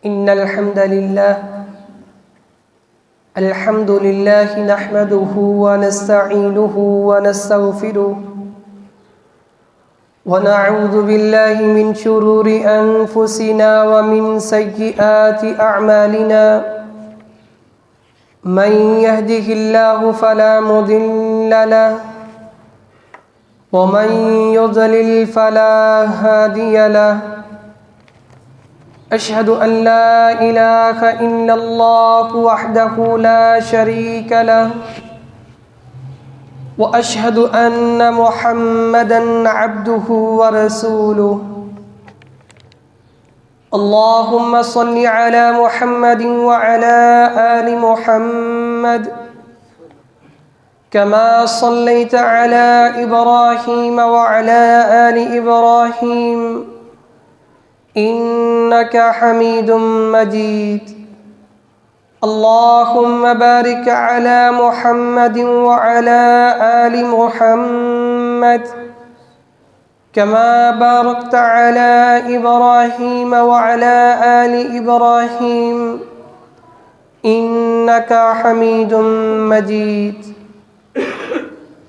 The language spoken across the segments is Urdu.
إن الحمد لله نحمده ونستعينه ونستغفره ونعوذ بالله من شرور أنفسنا ومن سيئات أعمالنا من يهده الله فلا مضل له ومن يضلل فلا هادي له أشهد أن لا إله إلا الله وحده لا شريك له وأشهد أن محمدًا عبده ورسوله اللهم صل على محمد وعلى آل محمد كما صليت على إبراهيم وعلى آل إبراهيم إنك حميد مجيد اللهم بارك على محمد وعلى آل محمد كما باركت على إبراهيم وعلى آل إبراهيم إنك حميد مجيد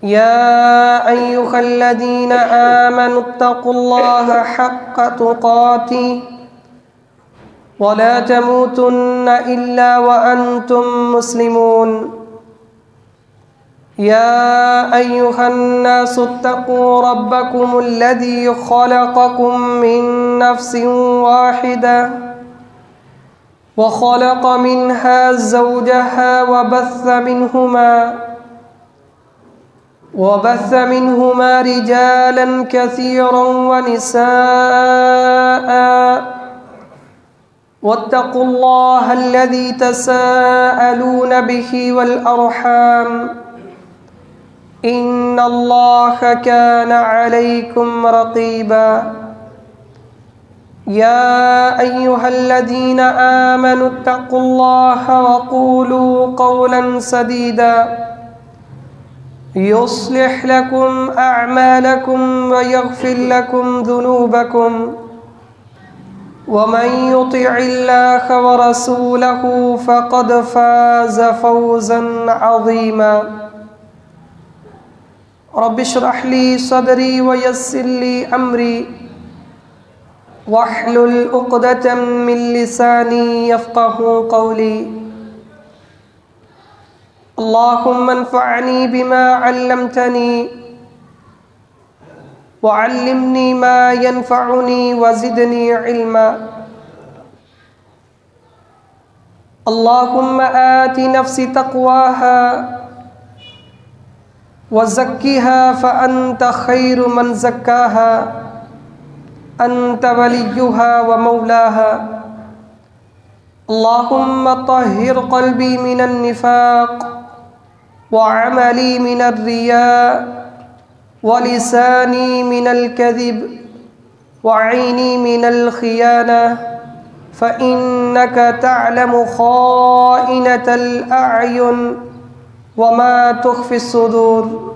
يا أيها الذين آمنوا اتقوا الله حق تقاته ولا تموتن إلا وأنتم مسلمون يا أيها الناس اتقوا ربكم الذي خلقكم من نفس واحدة وخلق منها زوجها وبث منهما رجالا كثيرا ونساء واتقوا الله الذي تساءلون به والأرحام إن الله كان عليكم رقيبا يا أيها الذين آمنوا اتقوا الله وقولوا قولا سديدا يصلح لكم أعمالكم ويغفر لكم ذنوبكم ومن يطع الله ورسوله فقد فاز فوزا عظيما رب اشرح لي صدري ويسر لي أمري واحلل عقدة من لساني يفقه قولي اللهم انفعني بما علمتني وعلمني ما ينفعني وزدني علما اللهم آت نفسي تقواها وزكها فأنت خير من زكاها أنت وليها ومولاها اللهم طهر قلبي من النفاق وعملي من الرياء ولساني من الكذب وعيني من الخيانة فإنك تعلم خائنة الأعين وما تخفي الصدور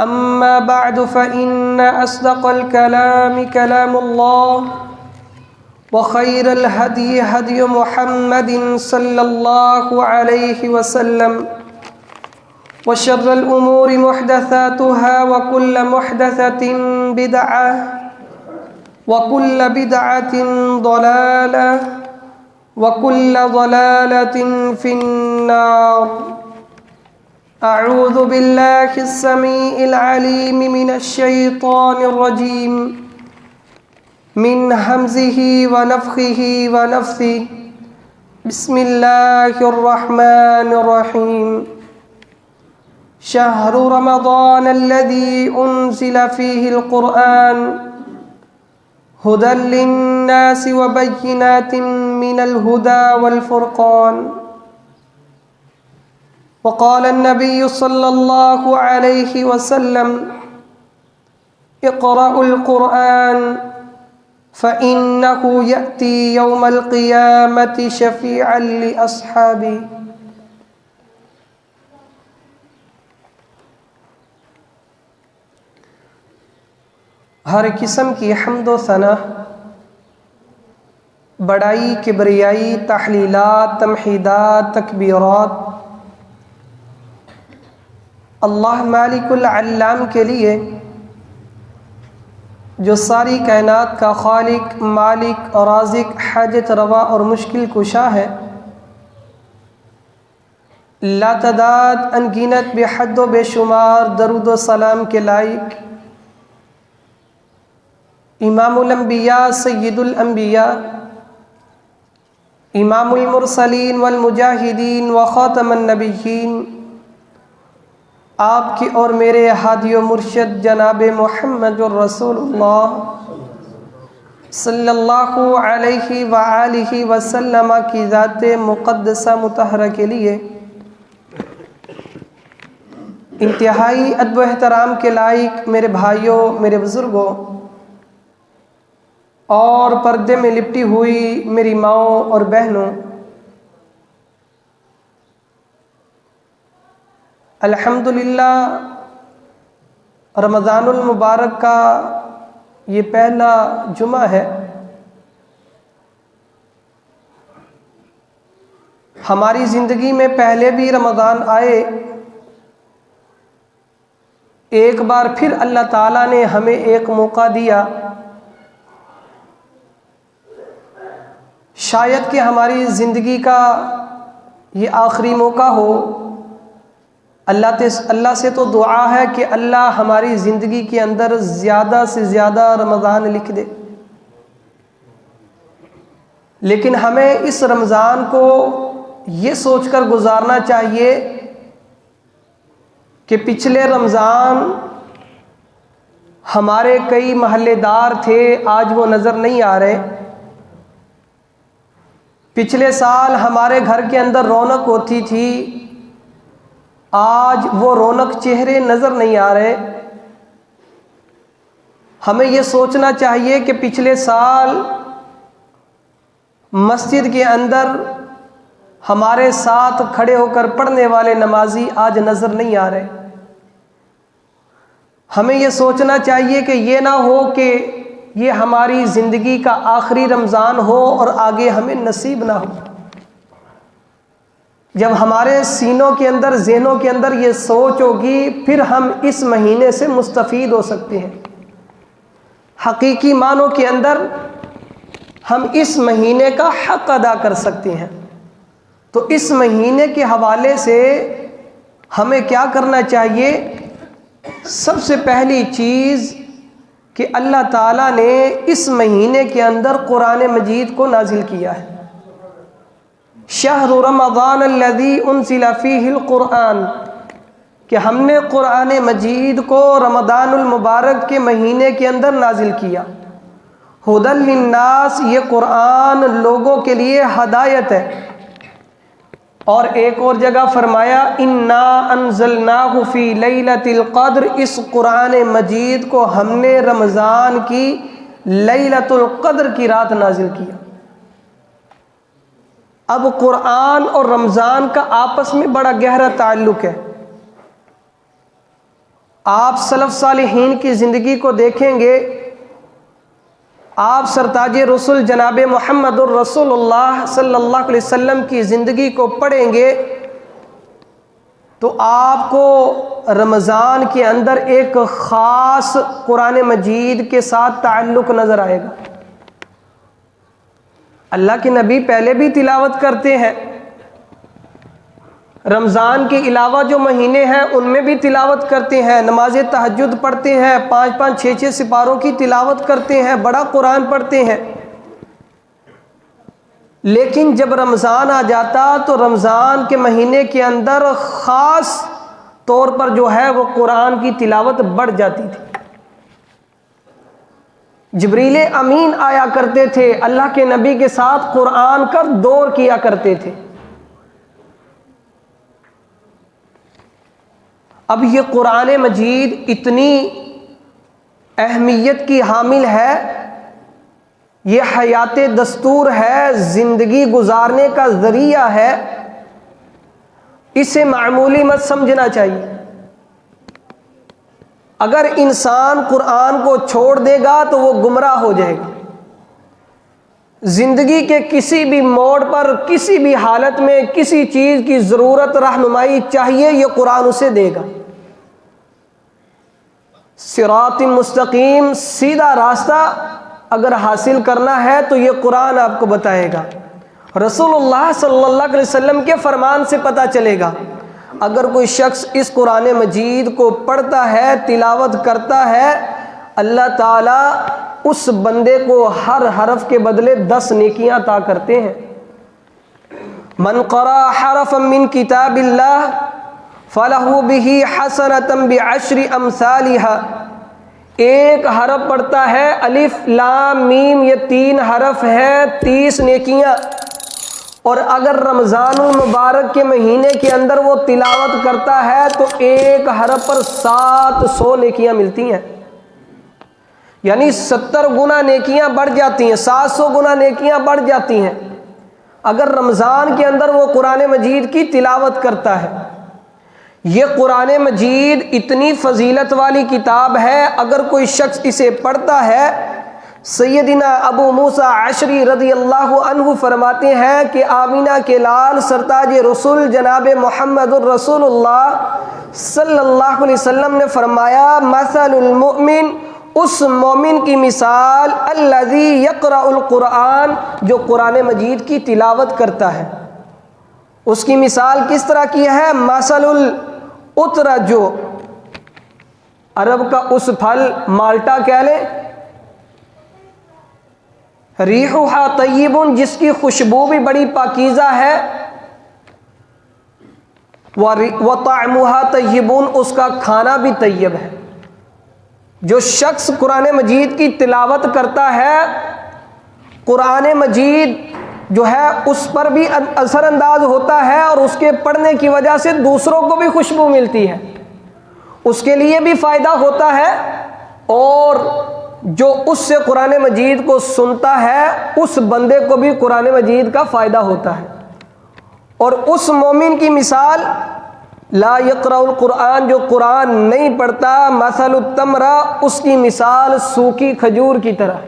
أما بعد فإن أصدق الكلام كلام الله وخير الهدي هدي محمد صلى الله عليه وسلم وشر الأمور محدثاتها وكل محدثة بدعة وكل بدعة ضلالة وكل ضلالة في النار أعوذ بالله السميع العليم من الشيطان الرجيم من همزه ونفخه ونفثه بسم الله الرحمن الرحيم شهر رمضان الذي أنزل فيه القرآن هدى للناس وبينات من الهدى والفرقان وقال النبي صلى الله عليه وسلم اقرأوا القرآن فإنه يأتي يوم القيامة شفيعا لأصحابه ہر قسم کی حمد و ثنا بڑائی، کبریائی، تحلیلات، تمحیدات، تکبیرات اللہ مالک العلام کے لیے، جو ساری کائنات کا خالق، مالک، رازق، حاجت روا اور مشکل کشا ہے، لا تعداد انگنت بے حد و بے شمار درود و سلام کے لائق امام الانبیاء، سید الانبیاء، امام المرسلین والمجاہدین وخاتم النبیین، آپ کی اور میرے ہادی و مرشد جناب محمد الرسول اللہ صلی اللہ علیہ وآلہ وسلم کی ذات مقدسہ مطہرہ کے لیے انتہائی ادب و احترام کے لائق میرے بھائیوں، میرے بزرگوں اور پردے میں لپٹی ہوئی میری ماؤں اور بہنوں، الحمدللہ رمضان المبارک کا یہ پہلا جمعہ ہے۔ ہماری زندگی میں پہلے بھی رمضان آئے، ایک بار پھر اللہ تعالیٰ نے ہمیں ایک موقع دیا، شاید کہ ہماری زندگی کا یہ آخری موقع ہو۔ اللہ سے تو دعا ہے کہ اللہ ہماری زندگی کے اندر زیادہ سے زیادہ رمضان لکھ دے، لیکن ہمیں اس رمضان کو یہ سوچ کر گزارنا چاہیے کہ پچھلے رمضان ہمارے کئی محلے دار تھے، آج وہ نظر نہیں آ رہے۔ پچھلے سال ہمارے گھر کے اندر رونق ہوتی تھی، آج وہ رونق چہرے نظر نہیں آ رہے۔ ہمیں یہ سوچنا چاہیے کہ پچھلے سال مسجد کے اندر ہمارے ساتھ کھڑے ہو کر پڑھنے والے نمازی آج نظر نہیں آ رہے۔ ہمیں یہ سوچنا چاہیے کہ یہ نہ ہو کہ یہ ہماری زندگی کا آخری رمضان ہو اور آگے ہمیں نصیب نہ ہو۔ جب ہمارے سینوں کے اندر، ذہنوں کے اندر یہ سوچ ہوگی، پھر ہم اس مہینے سے مستفید ہو سکتے ہیں۔ حقیقی معنوں کے اندر ہم اس مہینے کا حق ادا کر سکتے ہیں۔ تو اس مہینے کے حوالے سے ہمیں کیا کرنا چاہیے؟ سب سے پہلی چیز کہ اللہ تعالیٰ نے اس مہینے کے اندر قرآن مجید کو نازل کیا ہے۔ شہر رمضان الذی انزل فیہ القرآن، کہ ہم نے قرآن مجید کو رمضان المبارک کے مہینے کے اندر نازل کیا۔ ھدی للناس، یہ قرآن لوگوں کے لیے ہدایت ہے۔ اور ایک اور جگہ فرمایا انا انزلناہ فی لیلۃ القدر، اس قرآن مجید کو ہم نے رمضان کی لیلۃ القدر کی رات نازل کیا۔ اب قرآن اور رمضان کا آپس میں بڑا گہرا تعلق ہے۔ آپ سلف صالحین کی زندگی کو دیکھیں گے، آپ سرتاج رسول جناب محمد الرسول اللہ صلی اللہ علیہ وسلم کی زندگی کو پڑھیں گے تو آپ کو رمضان کے اندر ایک خاص قرآن مجید کے ساتھ تعلق نظر آئے گا۔ اللہ کے نبی پہلے بھی تلاوت کرتے ہیں، رمضان کے علاوہ جو مہینے ہیں ان میں بھی تلاوت کرتے ہیں، نماز تہجد پڑھتے ہیں، 5 6 سپاروں کی تلاوت کرتے ہیں، بڑا قرآن پڑھتے ہیں۔ لیکن جب رمضان آ جاتا تو رمضان کے مہینے کے اندر خاص طور پر جو ہے وہ قرآن کی تلاوت بڑھ جاتی تھی۔ جبریل امین آیا کرتے تھے، اللہ کے نبی کے ساتھ قرآن کا دور کیا کرتے تھے۔ اب یہ قرآن مجید اتنی اہمیت کی حامل ہے، یہ حیات دستور ہے، زندگی گزارنے کا ذریعہ ہے، اسے معمولی مت سمجھنا چاہیے۔ اگر انسان قرآن کو چھوڑ دے گا تو وہ گمراہ ہو جائے گا۔ زندگی کے کسی بھی موڑ پر، کسی بھی حالت میں کسی چیز کی ضرورت، رہنمائی چاہیے، یہ قرآن اسے دے گا۔ صراط مستقیم، سیدھا راستہ اگر حاصل کرنا ہے تو یہ قرآن آپ کو بتائے گا۔ رسول اللہ صلی اللہ علیہ وسلم کے فرمان سے پتہ چلے گا۔ اگر کوئی شخص اس قرآن مجید کو پڑھتا ہے، تلاوت کرتا ہے، اللہ تعالیٰ اس بندے کو ہر حرف کے بدلے 10 نیکیاں عطا کرتے ہیں۔ من قرأ حرفا من کتاب اللہ فلہ بہ حسنۃ بعشر امثالها، ایک حرف پڑھتا ہے، الف لام میم، یہ 3 حرف ہے، 30 نیکیاں۔ اور اگر رمضان المبارک کے مہینے کے اندر وہ تلاوت کرتا ہے تو ایک حرف پر 700 نیکیاں ملتی ہیں، یعنی 70 گنا نیکیاں بڑھ جاتی ہیں، 700 گنا نیکیاں بڑھ جاتی ہیں اگر رمضان کے اندر وہ قرآن مجید کی تلاوت کرتا ہے۔ یہ قرآن مجید اتنی فضیلت والی کتاب ہے، اگر کوئی شخص اسے پڑھتا ہے، سیدنا ابو موسیٰ عشری رضی اللہ عنہ فرماتے ہیں کہ آمینہ کے لال سرتاج رسول جناب محمد الرسول اللہ صلی اللہ علیہ وسلم نے فرمایا، مثل المؤمن، اس مومن کی مثال، الذی یقرأ القرآن، جو قرآن مجید کی تلاوت کرتا ہے، اس کی مثال کس طرح کی ہے؟ مثل الاترج، جو عرب کا اس پھل مالٹا کہہ لیں، ریحھا طیب، جس کی خوشبو بھی بڑی پاکیزہ ہے، وطعمھا طیب، اس کا کھانا بھی طیب ہے۔ جو شخص قرآن مجید کی تلاوت کرتا ہے، قرآن مجید جو ہے اس پر بھی اثر انداز ہوتا ہے، اور اس کے پڑھنے کی وجہ سے دوسروں کو بھی خوشبو ملتی ہے، اس کے لیے بھی فائدہ ہوتا ہے، اور جو اس سے قرآن مجید کو سنتا ہے اس بندے کو بھی قرآن مجید کا فائدہ ہوتا ہے۔ اور اس مومن کی مثال، لا یقرأ القرآن، جو قرآن نہیں پڑھتا، مثل التمر، اس کی مثال سوکھی کھجور کی طرح،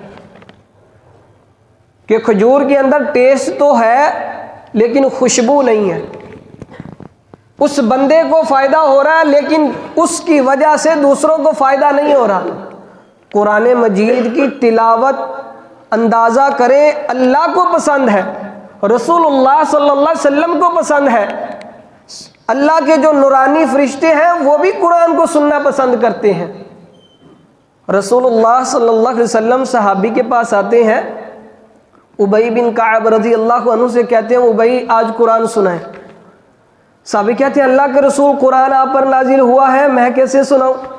کہ کھجور کے اندر ٹیسٹ تو ہے لیکن خوشبو نہیں ہے، اس بندے کو فائدہ ہو رہا ہے لیکن اس کی وجہ سے دوسروں کو فائدہ نہیں ہو رہا۔ قرآن مجید کی تلاوت اندازہ کریں، اللہ کو پسند ہے، رسول اللہ صلی اللہ علیہ وسلم کو پسند ہے، اللہ کے جو نورانی فرشتے ہیں وہ بھی قرآن کو سننا پسند کرتے ہیں۔ رسول اللہ صلی اللہ علیہ وسلم صحابی کے پاس آتے ہیں، ابی بن کعب رضی اللہ عنہ سے کہتے ہیں، ابی آج قرآن سنائیں۔ صحابی کہتے ہیں، اللہ کے رسول قرآن آپ پر نازل ہوا ہے، میں کیسے سناؤں؟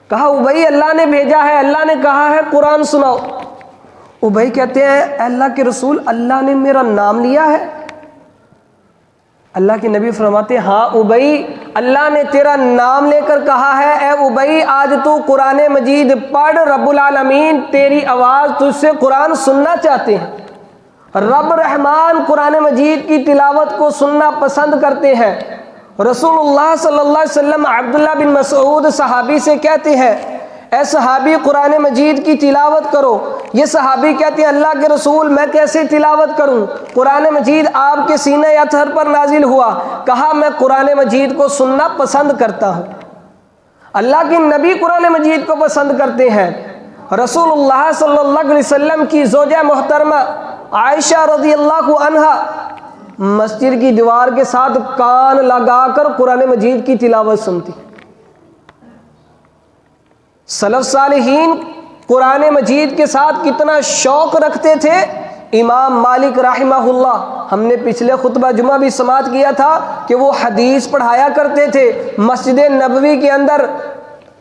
کہا، ابی اللہ نے بھیجا ہے، اللہ نے کہا ہے قرآن سناؤ۔ ابی کہتے ہیں، اللہ کے رسول اللہ نے میرا نام لیا ہے؟ اللہ کے نبی فرماتے ہیں، ہاں ابی، اللہ نے تیرا نام لے کر کہا ہے، اے ابی آج تو قرآن مجید پڑھ، رب العالمین تیری آواز تجھ سے قرآن سننا چاہتے ہیں، رب رحمان قرآن مجید کی تلاوت کو سننا پسند کرتے ہیں۔ رسول اللہ صلی اللہ علیہ وسلم عبداللہ بن مسعود صحابی سے کہتے ہیں، اے صحابی قرآن مجید کی تلاوت کرو۔ یہ صحابی کہتے ہیں، اللہ کے رسول میں کیسے تلاوت کروں؟ قرآن مجید آپ کے سینہ اطہر پر نازل ہوا۔ کہا، میں قرآن مجید کو سننا پسند کرتا ہوں۔ اللہ کے نبی قرآن مجید کو پسند کرتے ہیں۔ رسول اللہ صلی اللہ علیہ وسلم کی زوجہ محترمہ عائشہ رضی اللہ عنہا مسجد کی دیوار کے ساتھ کان لگا کر قرآن مجید کی تلاوت سنتی۔ سلف صالحین قرآن مجید کے ساتھ کتنا شوق رکھتے تھے۔ امام مالک رحمہ اللہ، ہم نے پچھلے خطبہ جمعہ بھی سماعت کیا تھا کہ وہ حدیث پڑھایا کرتے تھے مسجد نبوی کے اندر،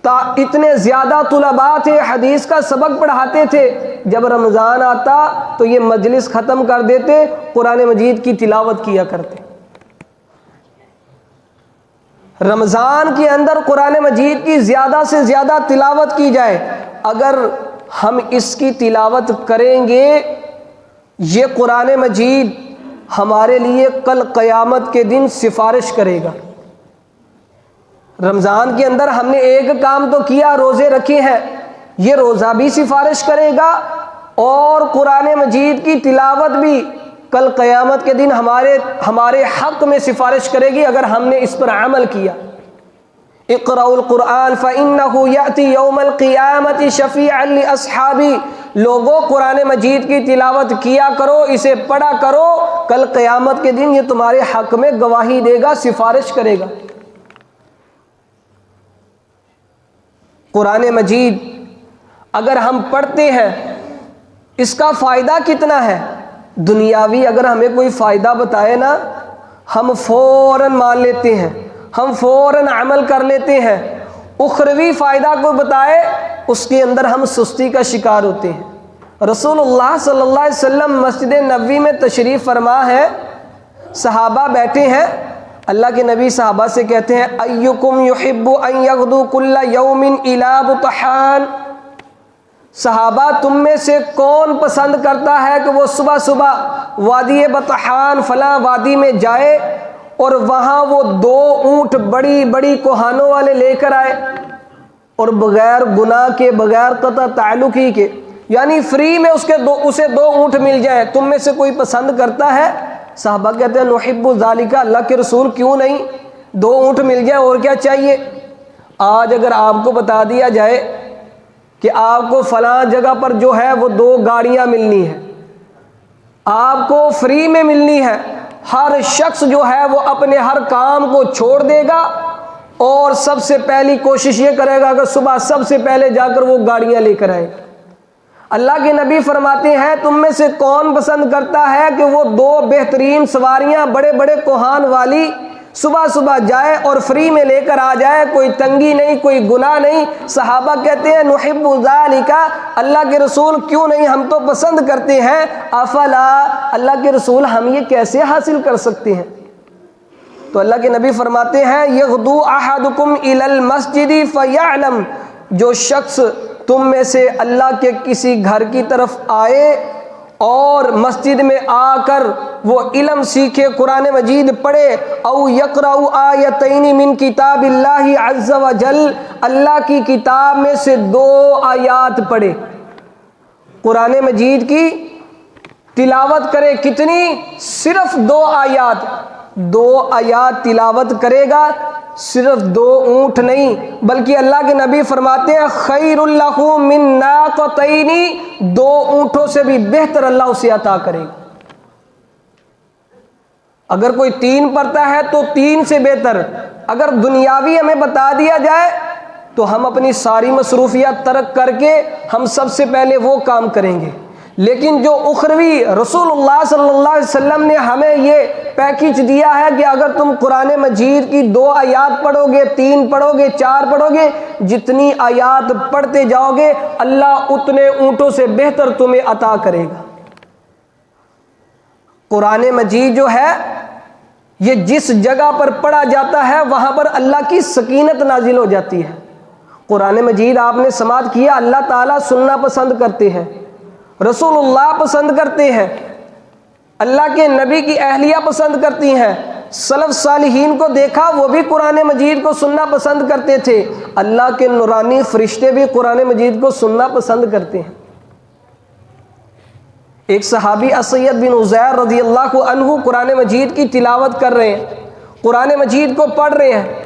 اتنے زیادہ طلباء تھے، حدیث کا سبق پڑھاتے تھے۔ جب رمضان آتا تو یہ مجلس ختم کر دیتے، قرآن مجید کی تلاوت کیا کرتے۔ رمضان کے اندر قرآن مجید کی زیادہ سے زیادہ تلاوت کی جائے۔ اگر ہم اس کی تلاوت کریں گے، یہ قرآن مجید ہمارے لیے کل قیامت کے دن سفارش کرے گا۔ رمضان کے اندر ہم نے ایک کام تو کیا، روزے رکھے ہیں، یہ روزہ بھی سفارش کرے گا، اور قرآن مجید کی تلاوت بھی کل قیامت کے دن ہمارے حق میں سفارش کرے گی اگر ہم نے اس پر عمل کیا۔ اقرأوا القرآن فإنه يأتي يوم القیامة شفیعا لأصحابی، لوگوں قرآن مجید کی تلاوت کیا کرو، اسے پڑھا کرو، کل قیامت کے دن یہ تمہارے حق میں گواہی دے گا، سفارش کرے گا۔ قرآن مجید اگر ہم پڑھتے ہیں اس کا فائدہ کتنا ہے؟ دنیاوی اگر ہمیں کوئی فائدہ بتائے نا ہم فوراً مان لیتے ہیں، ہم فوراً عمل کر لیتے ہیں۔ اخروی فائدہ کوئی بتائے اس کے اندر ہم سستی کا شکار ہوتے ہیں۔ رسول اللہ صلی اللہ علیہ وسلم مسجد نبوی میں تشریف فرما ہے، صحابہ بیٹھے ہیں، اللہ کے نبی صحابہ سے کہتے ہیں ایکم یحب ان یغدو کل یوم الی بطحان، صحابہ تم میں سے کون پسند کرتا ہے کہ وہ صبح صبح وادی بطحان فلاں وادی میں جائے اور وہاں وہ 2 اونٹ بڑی بڑی کوہانوں والے لے کر آئے اور بغیر گناہ کے، بغیر قطع تعلق ہی کے، یعنی فری میں اسے 2 اونٹ مل جائیں، تم میں سے کوئی پسند کرتا ہے؟ صحابہ کہتے ہیں نحب ذالک، اللہ کے رسول کیوں نہیں، 2 اونٹ مل جائیں اور کیا چاہیے۔ آج اگر آپ کو بتا دیا جائے کہ آپ کو فلاں جگہ پر جو ہے وہ 2 گاڑیاں ملنی ہیں، آپ کو فری میں ملنی ہے، ہر شخص جو ہے وہ اپنے ہر کام کو چھوڑ دے گا اور سب سے پہلی کوشش یہ کرے گا کہ صبح سب سے پہلے جا کر وہ گاڑیاں لے کر آئے۔ اللہ کے نبی فرماتے ہیں تم میں سے کون پسند کرتا ہے کہ وہ 2 بہترین سواریاں بڑے بڑے کوہان والی صبح صبح جائے اور فری میں لے کر آ جائے، کوئی تنگی نہیں، کوئی گناہ نہیں۔ صحابہ کہتے ہیں نحب ذالک، اللہ کے رسول کیوں نہیں، ہم تو پسند کرتے ہیں۔ افلا، اللہ کے رسول ہم یہ کیسے حاصل کر سکتے ہیں؟ تو اللہ کے نبی فرماتے ہیں یغدو احدکم الی المسجد فیعلم، جو شخص تم میں سے اللہ کے کسی گھر کی طرف آئے اور مسجد میں آ کر وہ علم سیکھے، قرآن مجید پڑھے، او یقرأ آیتین من کتاب اللہ عز وجل، اللہ کی کتاب میں سے 2 آیات پڑھے، قرآن مجید کی تلاوت کرے، کتنی؟ صرف 2 آیات، 2 آیات تلاوت کرے گا، صرف 2 اونٹ نہیں بلکہ اللہ کے نبی فرماتے ہیں خیر لہ من ناقتین، 2 اونٹوں سے بھی بہتر اللہ اسے عطا کرے گا۔ اگر کوئی 3 پڑھتا ہے تو 3 سے بہتر۔ اگر دنیاوی ہمیں بتا دیا جائے تو ہم اپنی ساری مصروفیات ترک کر کے ہم سب سے پہلے وہ کام کریں گے، لیکن جو اخروی رسول اللہ صلی اللہ علیہ وسلم نے ہمیں یہ پیکج دیا ہے کہ اگر تم قرآن مجید کی 2 آیات پڑھو گے، 3 پڑھو گے، 4 پڑھو گے، جتنی آیات پڑھتے جاؤ گے اللہ اتنے اونٹوں سے بہتر تمہیں عطا کرے گا۔ قرآن مجید جو ہے یہ جس جگہ پر پڑھا جاتا ہے وہاں پر اللہ کی سکینت نازل ہو جاتی ہے۔ قرآن مجید آپ نے سماعت کیا، اللہ تعالیٰ سننا پسند کرتے ہیں، رسول اللہ پسند کرتے ہیں، اللہ کے نبی کی اہلیہ پسند کرتی ہیں، سلف صالحین کو دیکھا وہ بھی قرآن مجید کو سننا پسند کرتے تھے، اللہ کے نورانی فرشتے بھی قرآن مجید کو سننا پسند کرتے ہیں۔ ایک صحابی اسید بن عزیر رضی اللہ عنہ قرآن مجید کی تلاوت کر رہے ہیں، قرآن مجید کو پڑھ رہے ہیں،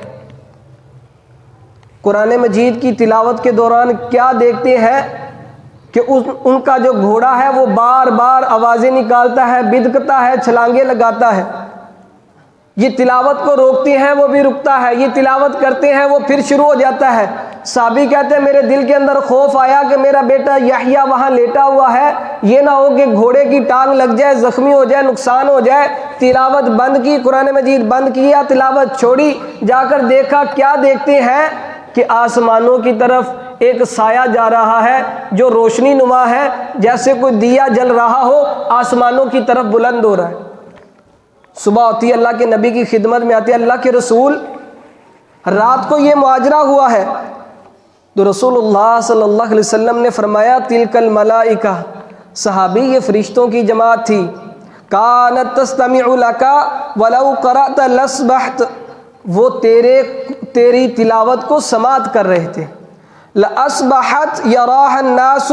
قرآن مجید کی تلاوت کے دوران کیا دیکھتے ہیں کہ ان کا جو گھوڑا ہے وہ بار بار آوازیں نکالتا ہے، بدکتا ہے، چھلانگیں لگاتا ہے، یہ تلاوت کو روکتے ہیں وہ بھی رکتا ہے، یہ تلاوت کرتے ہیں وہ پھر شروع ہو جاتا ہے۔ صحابی کہتے ہیں میرے دل کے اندر خوف آیا کہ میرا بیٹا یحییٰ وہاں لیٹا ہوا ہے، یہ نہ ہو کہ گھوڑے کی ٹانگ لگ جائے، زخمی ہو جائے، نقصان ہو جائے۔ تلاوت بند کی، قرآن مجید بند کیا، تلاوت چھوڑی، جا کر دیکھا، کیا دیکھتے ہیں کہ آسمانوں کی طرف ایک سایہ جا رہا ہے جو روشنی نما ہے، جیسے کوئی دیا جل رہا ہو، آسمانوں کی طرف بلند ہو رہا ہے۔ صبح ہوتی ہے، اللہ کے نبی کی خدمت میں آتے ہیں، اللہ کے رسول رات کو یہ ماجرا ہوا ہے، تو رسول اللہ صلی اللہ علیہ وسلم نے فرمایا تلک الملائکہ، صحابی یہ فرشتوں کی جماعت تھی، کانت تستمع لک ولو قرأت لصبحت، وہ تیری تلاوت کو سماعت کر رہے تھے، لأصبحت یراہ الناس،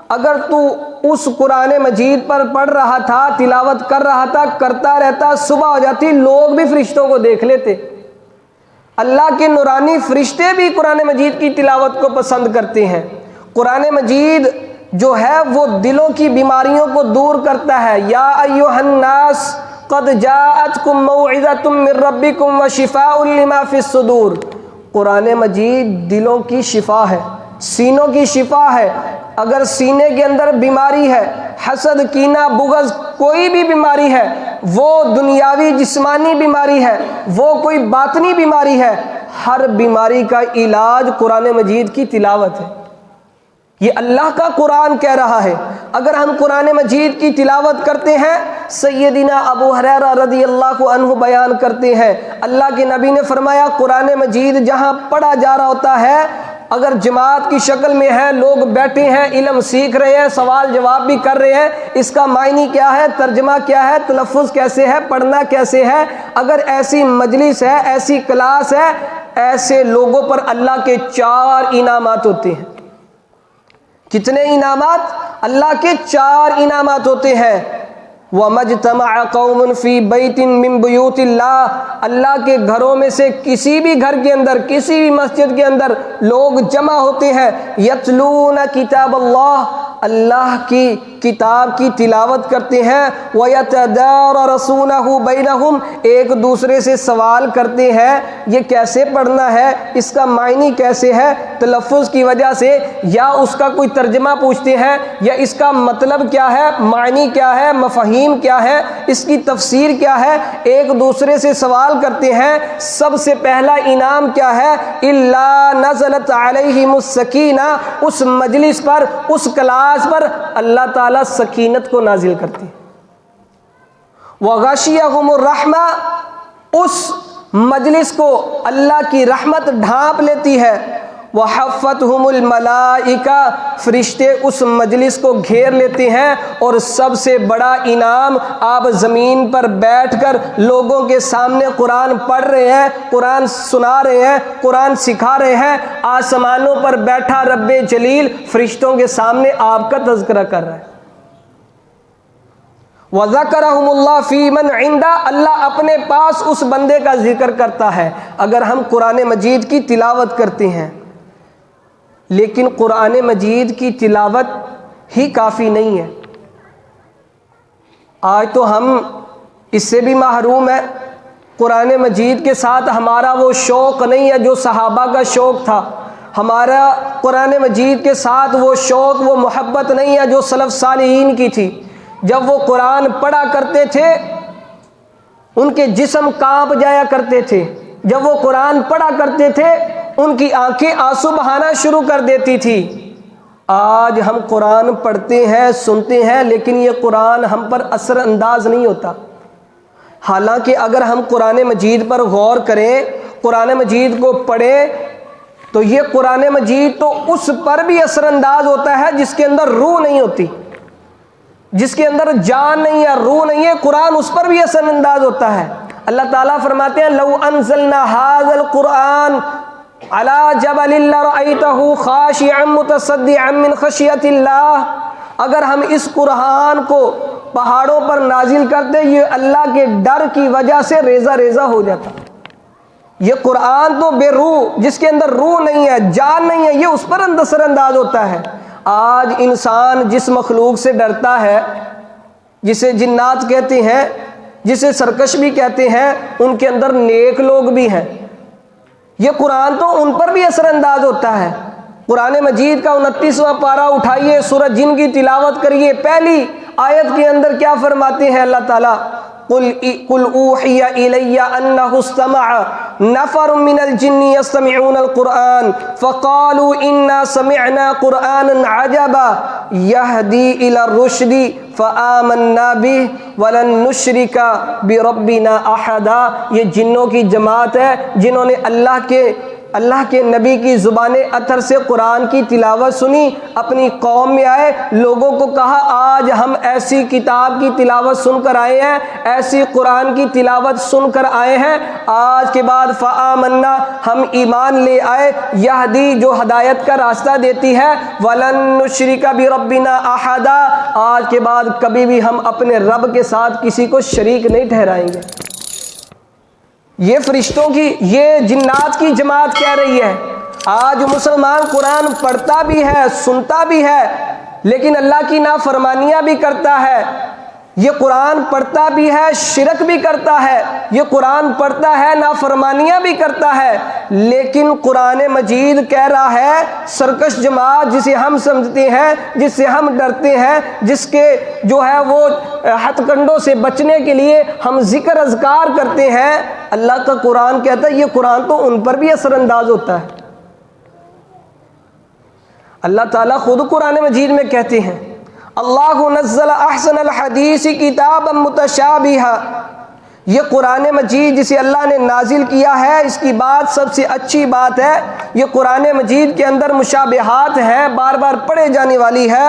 اگر تو اس قرآن مجید پر پڑھ رہا تھا، تلاوت کر رہا تھا، کرتا رہتا، صبح ہو جاتی، لوگ بھی فرشتوں کو دیکھ لیتے۔ اللہ کے نورانی فرشتے بھی قرآن مجید کی تلاوت کو پسند کرتے ہیں۔ قرآن مجید جو ہے وہ دلوں کی بیماریوں کو دور کرتا ہے۔ یا ایھا الناس قد جاءتکم موعظۃ من ربکم وشفاء لما فی الصدور۔ قرآن مجید دلوں کی شفا ہے، سینوں کی شفا ہے۔ اگر سینے کے اندر بیماری ہے، حسد، کینہ، بغض، کوئی بھی بیماری ہے، وہ دنیاوی جسمانی بیماری ہے، وہ کوئی باطنی بیماری ہے، ہر بیماری کا علاج قرآن مجید کی تلاوت ہے۔ یہ اللہ کا قرآن کہہ رہا ہے۔ اگر ہم قرآن مجید کی تلاوت کرتے ہیں، سیدنا ابو ہریرہ رضی اللہ عنہ بیان کرتے ہیں، اللہ کے نبی نے فرمایا قرآن مجید جہاں پڑھا جا رہا ہوتا ہے، اگر جماعت کی شکل میں ہے، لوگ بیٹھے ہیں، علم سیکھ رہے ہیں، سوال جواب بھی کر رہے ہیں، اس کا معنی کیا ہے، ترجمہ کیا ہے، تلفظ کیسے ہے، پڑھنا کیسے ہے، اگر ایسی مجلس ہے، ایسی کلاس ہے، ایسے لوگوں پر اللہ کے 4 انعامات ہوتے ہیں۔ کتنے انعامات؟ اللہ کے 4 انعامات ہوتے ہیں۔ وَمَجْتَمَعَ قَوْمٌ فِي بَيْتٍ مِّن بُيُوتِ اللَّهِ، اللہ کے گھروں میں سے کسی بھی گھر کے اندر، کسی بھی مسجد کے اندر لوگ جمع ہوتے ہیں، یتلون کتاب اللہ، اللہ کی کتاب کی تلاوت کرتے ہیں، وَيَتَدَارَسُونَهُ بَيْنَهُمْ، ایک دوسرے سے سوال کرتے ہیں یہ کیسے پڑھنا ہے، اس کا معنی کیسے ہے، تلفظ کی وجہ سے، یا اس کا کوئی ترجمہ پوچھتے ہیں، یا اس کا مطلب کیا ہے، معنی کیا ہے، مفاہیم کیا ہے، اس کی تفسیر کیا ہے، ایک دوسرے سے سوال کرتے ہیں۔ سب سے پہلا انعام کیا ہے؟ اِلَّا نَزَلَتْ عَلَيْهِمُ السَّكِينَةُ، اس مجلس پر، اس کلاس پر اللہ تعالیٰ سکینت کو نازل کرتے ہیں۔ وَغَشِيَهُمُ الرَّحْمَةُ، اس مجلس کو اللہ کی رحمت ڈھانپ لیتی ہے۔ وَحَفَّتْهُمُ الْمَلَائِكَةُ، فرشتے اس مجلس کو گھیر لیتے ہیں۔ اور سب سے بڑا انعام، آپ زمین پر بیٹھ کر لوگوں کے سامنے قرآن پڑھ رہے ہیں، قرآن سنا رہے ہیں، قرآن سکھا رہے ہیں، آسمانوں پر بیٹھا رب جلیل فرشتوں کے سامنے آپ کا تذکرہ کر رہا ہے۔ وَذَكَرَهُمُ اللَّهُ فِي مَنْ عِنْدَهُ، اللہ اپنے پاس اس بندے کا ذکر کرتا ہے۔ اگر ہم قرآن مجید کی تلاوت کرتے ہیں، لیکن قرآن مجید کی تلاوت ہی کافی نہیں ہے، آج تو ہم اس سے بھی محروم ہیں۔ قرآن مجید کے ساتھ ہمارا وہ شوق نہیں ہے جو صحابہ کا شوق تھا، ہمارا قرآن مجید کے ساتھ وہ شوق، وہ محبت نہیں ہے جو سلف صالحین کی تھی۔ جب وہ قرآن پڑھا کرتے تھے ان کے جسم کانپ جایا کرتے تھے، جب وہ قرآن پڑھا کرتے تھے ان کی آنکھیں آنسو بہانا شروع کر دیتی تھی۔ آج ہم قرآن پڑھتے ہیں، سنتے ہیں، لیکن یہ قرآن ہم پر اثر انداز نہیں ہوتا۔ حالانکہ اگر ہم قرآن مجید پر غور کریں، قرآن مجید کو پڑھیں، تو یہ قرآن مجید تو اس پر بھی اثر انداز ہوتا ہے جس کے اندر روح نہیں ہوتی، جس کے اندر جان نہیں ہے، روح نہیں ہے، قرآن اس پر بھی اثر انداز ہوتا ہے۔ اللہ تعالیٰ فرماتے ہیں لو انزلنا هذا القرآن على جبل لرأيته خاشعا متصدعا من خشية اللہ، اگر ہم اس قرآن کو پہاڑوں پر نازل کرتے، یہ اللہ کے ڈر کی وجہ سے ریزہ ریزہ ہو جاتا۔ یہ قرآن تو بے روح، جس کے اندر روح نہیں ہے، جان نہیں ہے، یہ اس پر اثر انداز ہوتا ہے۔ آج انسان جس مخلوق سے ڈرتا ہے، جسے جنات کہتے ہیں، جسے سرکش بھی کہتے ہیں، ان کے اندر نیک لوگ بھی ہیں۔ یہ قرآن تو ان پر بھی اثر انداز ہوتا ہے۔ قرآن مجید کا 29واں پارہ اٹھائیے، سورہ جن کی تلاوت کریے، پہلی آیت کے اندر کیا فرماتے ہیں اللہ تعالیٰ؟ قل اوحی الی انہ استمع نفر من الجن یستمعون القرآن فقالوا انا سمعنا قرآنا عجبا یہدی الی الرشد فآمنا به ولن نشرک بربنا احدا۔ یہ جنوں کی جماعت ہے جنہوں نے اللہ کے نبی کی زبان اطہر سے قرآن کی تلاوت سنی، اپنی قوم میں آئے، لوگوں کو کہا آج ہم ایسی کتاب کی تلاوت سن کر آئے ہیں، ایسی قرآن کی تلاوت سن کر آئے ہیں، آج کے بعد فآمنا ہم ایمان لے آئے، یہدی جو ہدایت کا راستہ دیتی ہے، ولن نشرک بربنا احدا، آج کے بعد کبھی بھی ہم اپنے رب کے ساتھ کسی کو شریک نہیں ٹھہرائیں گے۔ یہ فرشتوں کی، یہ جنات کی جماعت کہہ رہی ہے۔ آج مسلمان قرآن پڑھتا بھی ہے، سنتا بھی ہے، لیکن اللہ کی نافرمانیاں بھی کرتا ہے۔ یہ قرآن پڑھتا بھی ہے، شرک بھی کرتا ہے، یہ قرآن پڑھتا ہے، نافرمانیاں بھی کرتا ہے، لیکن قرآن مجید کہہ رہا ہے سرکش جماعت جسے ہم سمجھتے ہیں، جس سے ہم ڈرتے ہیں، جس کے جو ہے وہ ہتھ کنڈوں سے بچنے کے لیے ہم ذکر اذکار کرتے ہیں، اللہ کا قرآن کہتا ہے یہ قرآن تو ان پر بھی اثر انداز ہوتا ہے۔ اللہ تعالیٰ خود قرآن مجید میں کہتے ہیں اللہ نزل احسن الحدیث کتابا متشابہا، یہ قرآن مجید جسے اللہ نے نازل کیا ہے، اس کی بات سب سے اچھی بات ہے، یہ قرآن مجید کے اندر مشابہات ہیں، بار بار پڑھے جانے والی ہے۔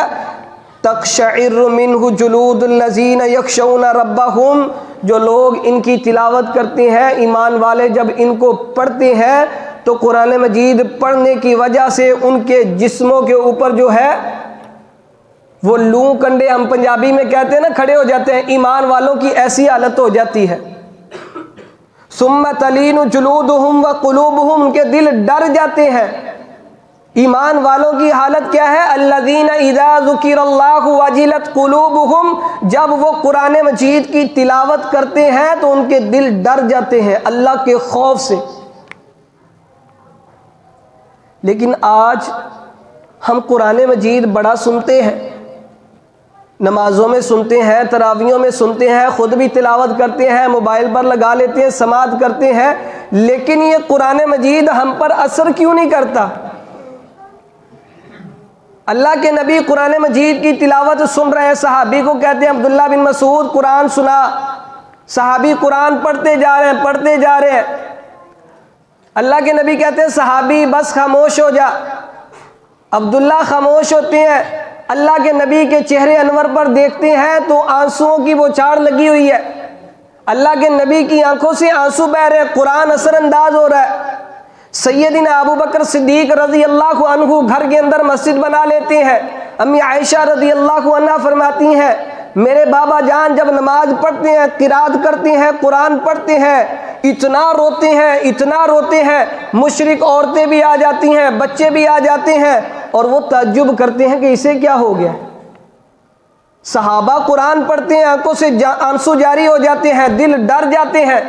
تقشعر منہ جلود الذین یخشون ربہم، جو لوگ ان کی تلاوت کرتے ہیں، ایمان والے جب ان کو پڑھتے ہیں تو قرآن مجید پڑھنے کی وجہ سے ان کے جسموں کے اوپر جو ہے وہ لوں کنڈے، ہم پنجابی میں کہتے ہیں نا، کھڑے ہو جاتے ہیں، ایمان والوں کی ایسی حالت ہو جاتی ہے۔ ثم تلین جلودہم وقلوبہم، ان کے دل ڈر جاتے ہیں۔ ایمان والوں کی حالت کیا ہے؟ الذین اذا ذکر اللہ وجلت قلوبہم، جب وہ قرآن مجید کی تلاوت کرتے ہیں تو ان کے دل ڈر جاتے ہیں اللہ کے خوف سے۔ لیکن آج ہم قرآن مجید بڑا سنتے ہیں، نمازوں میں سنتے ہیں، تراویحوں میں سنتے ہیں، خود بھی تلاوت کرتے ہیں، موبائل پر لگا لیتے ہیں، سماعت کرتے ہیں، لیکن یہ قرآن مجید ہم پر اثر کیوں نہیں کرتا؟ اللہ کے نبی قرآن مجید کی تلاوت سن رہے ہیں، صحابی کو کہتے ہیں عبداللہ بن مسعود قرآن سنا، صحابی قرآن پڑھتے جا رہے ہیں، پڑھتے جا رہے ہیں، اللہ کے نبی کہتے ہیں صحابی بس خاموش ہو جا، عبداللہ خاموش ہوتے ہیں، اللہ کے نبی کے چہرے انور پر دیکھتے ہیں تو آنسوؤں کی بوچھار لگی ہوئی ہے، اللہ کے نبی کی آنکھوں سے آنسو بہ رہے ہیں، قرآن اثر انداز ہو رہا ہے۔ سیدنا ابو بکر صدیق رضی اللہ عنہ گھر کے اندر مسجد بنا لیتے ہیں، امی عائشہ رضی اللہ عنہا فرماتی ہیں میرے بابا جان جب نماز پڑھتے ہیں، قرات کرتے ہیں، قرآن پڑھتے ہیں، اتنا روتے ہیں، اتنا روتے ہیں، مشرک عورتیں بھی آ جاتی ہیں، بچے بھی آ جاتے ہیں، اور وہ تعجب کرتے ہیں کہ اسے کیا ہو گیا۔ صحابہ قرآن پڑھتے ہیں، آنکھوں سے آنسو جاری ہو جاتے ہیں، دل ڈر جاتے ہیں۔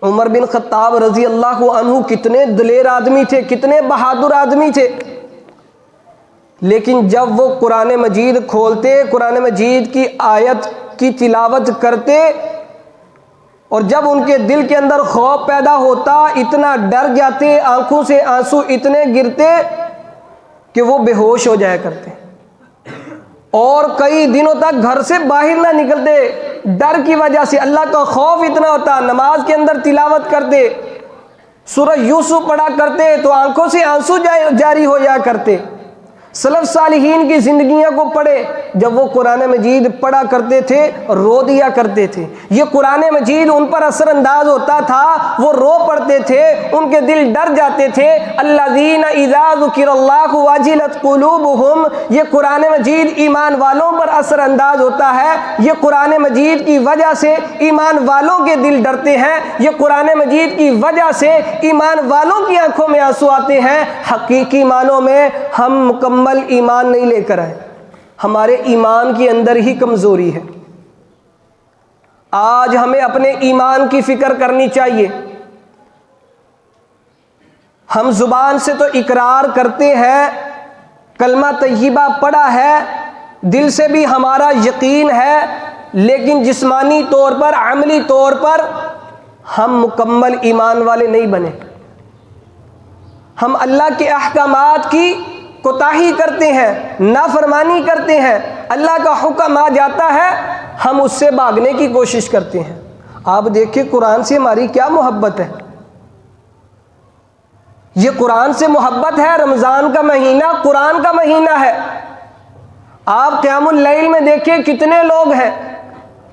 عمر بن خطاب رضی اللہ عنہ کتنے دلیر آدمی تھے، کتنے بہادر آدمی تھے، لیکن جب وہ قرآن مجید کھولتے، قرآن مجید کی آیت کی تلاوت کرتے، اور جب ان کے دل کے اندر خوف پیدا ہوتا، اتنا ڈر جاتے، آنکھوں سے آنسو اتنے گرتے کہ وہ بے ہوش ہو جایا کرتے، اور کئی دنوں تک گھر سے باہر نہ نکلتے، ڈر کی وجہ سے، اللہ کا خوف اتنا ہوتا۔ نماز کے اندر تلاوت کرتے، سورہ یوسف پڑھا کرتے تو آنکھوں سے آنسو جاری ہو جایا کرتے۔ سلف صالحین کی زندگیوں کو پڑھے، جب وہ قرآن مجید پڑھا کرتے تھے رو دیا کرتے تھے، یہ قرآن مجید ان پر اثر انداز ہوتا تھا، وہ رو پڑتے تھے، ان کے دل ڈر جاتے تھے۔ الذین اذا ذکر اللہ وجلت قلوبہم، یہ قرآن مجید ایمان والوں پر اثر انداز ہوتا ہے، یہ قرآن مجید کی وجہ سے ایمان والوں کے دل ڈرتے ہیں، یہ قرآن مجید کی وجہ سے ایمان والوں کی آنکھوں میں آنسو آتے ہیں۔ حقیقی معنوں میں ہم مکمل ایمان نہیں لے کر آئے، ہمارے ایمان کے اندر ہی کمزوری ہے۔ آج ہمیں اپنے ایمان کی فکر کرنی چاہیے۔ ہم زبان سے تو اقرار کرتے ہیں، کلمہ طیبہ پڑھا ہے، دل سے بھی ہمارا یقین ہے، لیکن جسمانی طور پر، عملی طور پر ہم مکمل ایمان والے نہیں بنے۔ ہم اللہ کے احکامات کی کوتاہی کرتے ہیں، نافرمانی کرتے ہیں، اللہ کا حکم آ جاتا ہے ہم اس سے بھاگنے کی کوشش کرتے ہیں۔ آپ دیکھیں قرآن سے ہماری کیا محبت ہے، یہ قرآن سے محبت ہے۔ رمضان کا مہینہ قرآن کا مہینہ ہے۔ آپ قیام اللیل میں دیکھیں کتنے لوگ ہیں،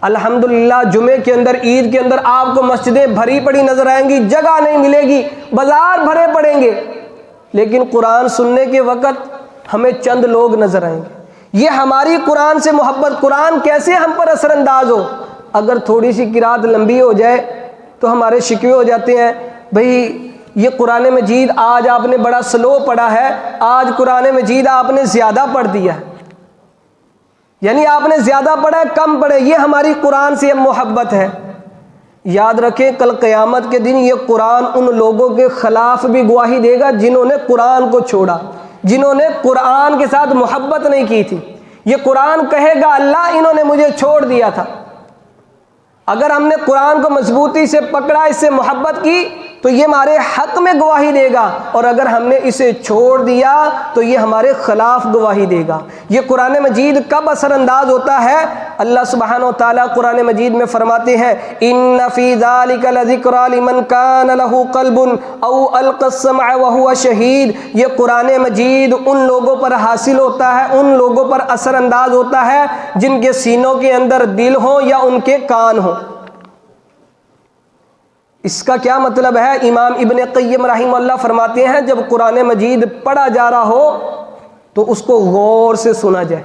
الحمدللہ جمعے کے اندر، عید کے اندر آپ کو مسجدیں بھری پڑی نظر آئیں گی، جگہ نہیں ملے گی، بازار بھرے پڑیں گے، لیکن قرآن سننے کے وقت ہمیں چند لوگ نظر آئیں گے۔ یہ ہماری قرآن سے محبت، قرآن کیسے ہم پر اثر انداز ہو؟ اگر تھوڑی سی قرات لمبی ہو جائے تو ہمارے شکوے ہو جاتے ہیں، بھئی یہ قرآن مجید آج آپ نے بڑا سلو پڑھا ہے، آج قرآن مجید آپ نے زیادہ پڑھ دیا ہے، یعنی آپ نے زیادہ پڑھا ہے کم پڑھے۔ یہ ہماری قرآن سے محبت ہے۔ یاد رکھیں کل قیامت کے دن یہ قرآن ان لوگوں کے خلاف بھی گواہی دے گا جنہوں نے قرآن کو چھوڑا، جنہوں نے قرآن کے ساتھ محبت نہیں کی تھی۔ یہ قرآن کہے گا اللہ انہوں نے مجھے چھوڑ دیا تھا۔ اگر ہم نے قرآن کو مضبوطی سے پکڑا، اس سے محبت کی، تو یہ ہمارے حق میں گواہی دے گا، اور اگر ہم نے اسے چھوڑ دیا تو یہ ہمارے خلاف گواہی دے گا۔ یہ قرآن مجید کب اثر انداز ہوتا ہے؟ اللہ سبحانہ و تعالیٰ قرآن مجید میں فرماتے ہیں ان فی ذلک لذکری لمن کان لہ قلب او القی السمع وہو شہید۔ یہ قرآن مجید ان لوگوں پر حاصل ہوتا ہے، ان لوگوں پر اثر انداز ہوتا ہے جن کے سینوں کے اندر دل ہوں یا ان کے کان ہوں۔ اس کا کیا مطلب ہے؟ امام ابن قیم رحمہ اللہ فرماتے ہیں جب قرآن مجید پڑھا جا رہا ہو تو اس کو غور سے سنا جائے،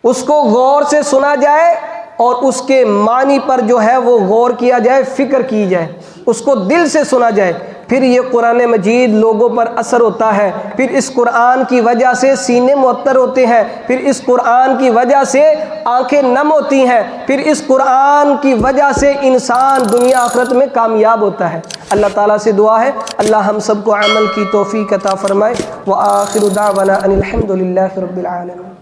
اس کو غور سے سنا جائے اور اس کے معنی پر جو ہے وہ غور کیا جائے، فکر کی جائے، اس کو دل سے سنا جائے، پھر یہ قرآن مجید لوگوں پر اثر ہوتا ہے۔ پھر اس قرآن کی وجہ سے سینے معطر ہوتے ہیں، پھر اس قرآن کی وجہ سے آنکھیں نم ہوتی ہیں، پھر اس قرآن کی وجہ سے انسان دنیا آخرت میں کامیاب ہوتا ہے۔ اللہ تعالیٰ سے دعا ہے اللہ ہم سب کو عمل کی توفیق عطا فرمائے۔ وآخر دعوانا ان الحمد للہ رب العالمین۔